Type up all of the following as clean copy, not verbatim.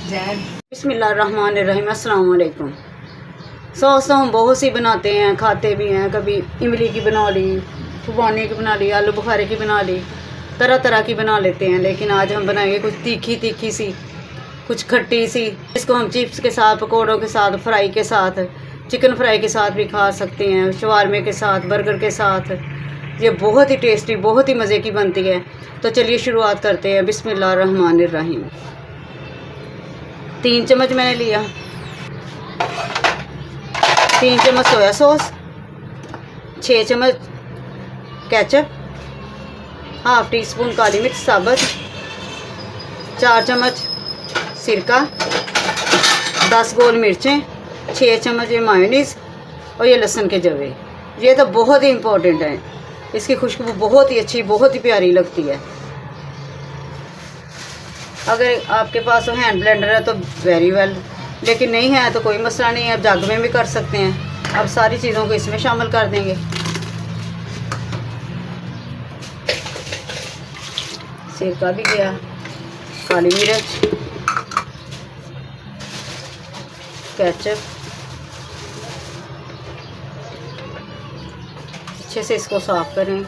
बिस्मिल्लाहिर्रहमानिर्रहीम। अस्सलाम वालेकुम। सॉस तो हम बहुत सी बनाते हैं, खाते भी हैं। कभी इमली की बना ली, खुबानी की बना ली, आलू बुखारे की बना ली, तरह तरह की बना लेते हैं। लेकिन आज हम बनाएंगे कुछ तीखी तीखी सी, कुछ खट्टी सी। इसको हम चिप्स के साथ, पकौड़ों के साथ, फ्राई के साथ, चिकन फ्राई के साथ भी खा सकते हैं, शवारमे के साथ, बर्गर के साथ। ये बहुत ही टेस्टी, बहुत ही मज़े की बनती है। तो चलिए शुरुआत करते हैं। बिस्मिल्लाहिर्रहमानिर्रहीम। 3 चम्मच मैंने लिया, 3 चम्मच सोया सॉस, 6 चम्मच केचप, हाफ टी स्पून काली मिर्च साबुत, 4 चम्मच सिरका, 10 गोल मिर्चें, 6 चम्मच ये मायोनीज़ और ये लहसुन के जवे। ये तो बहुत ही इम्पोर्टेंट है। इसकी खुशबू बहुत ही अच्छी, बहुत ही प्यारी लगती है। अगर आपके पास हैंड ब्लेंडर है तो वेरी वेल, लेकिन नहीं है तो कोई मसला नहीं है, आप जग में भी कर सकते हैं। अब सारी चीज़ों को इसमें शामिल कर देंगे। सिरका भी गया, काली मिर्च, केचप, अच्छे से इसको साफ करें।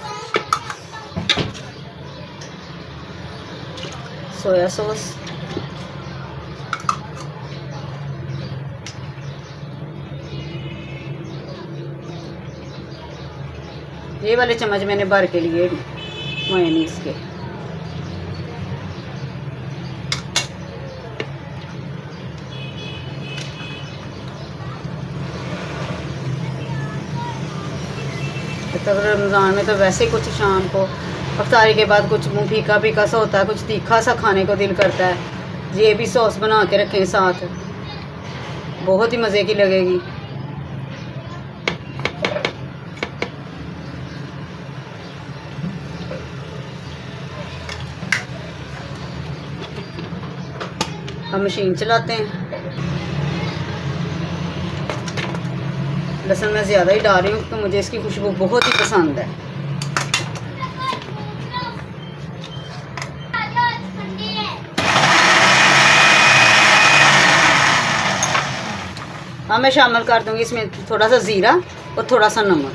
सोया सॉस, ये वाले चम्मच मैंने भर के लिए मायोनीज़ के। तो रमज़ान में तो वैसे ही कुछ शाम को अफ्तारी के बाद कुछ मुँह फीका फीका सा होता है, कुछ तीखा सा खाने को दिल करता है। ये भी सॉस बना के रखें साथ, बहुत ही मज़े की लगेगी। अब मशीन चलाते हैं। लहसुन मैं ज़्यादा ही डाल रही हूँ, तो मुझे इसकी खुशबू बहुत ही पसंद है। हाँ, मैं शामिल कर दूँगी इसमें थोड़ा सा ज़ीरा और थोड़ा सा नमक।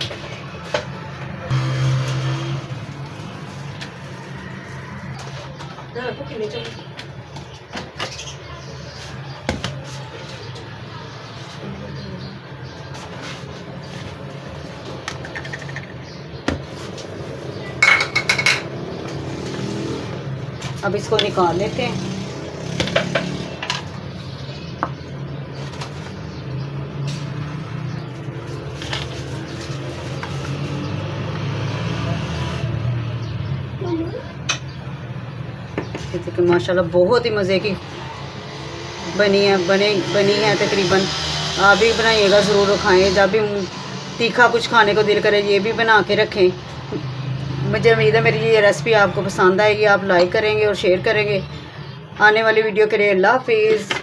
अब इसको निकाल लेते हैं। देखिए माशाल्लाह बहुत ही मज़े की बनी है तकरीबन। आप भी बनाइएगा, ज़रूर खाएं। जब भी तीखा कुछ खाने को दिल करे, ये भी बना के रखें। मुझे उम्मीद है मेरी ये रेसिपी आपको पसंद आएगी। आप लाइक करेंगे और शेयर करेंगे। आने वाली वीडियो के लिए अल्लाह हाफिज़।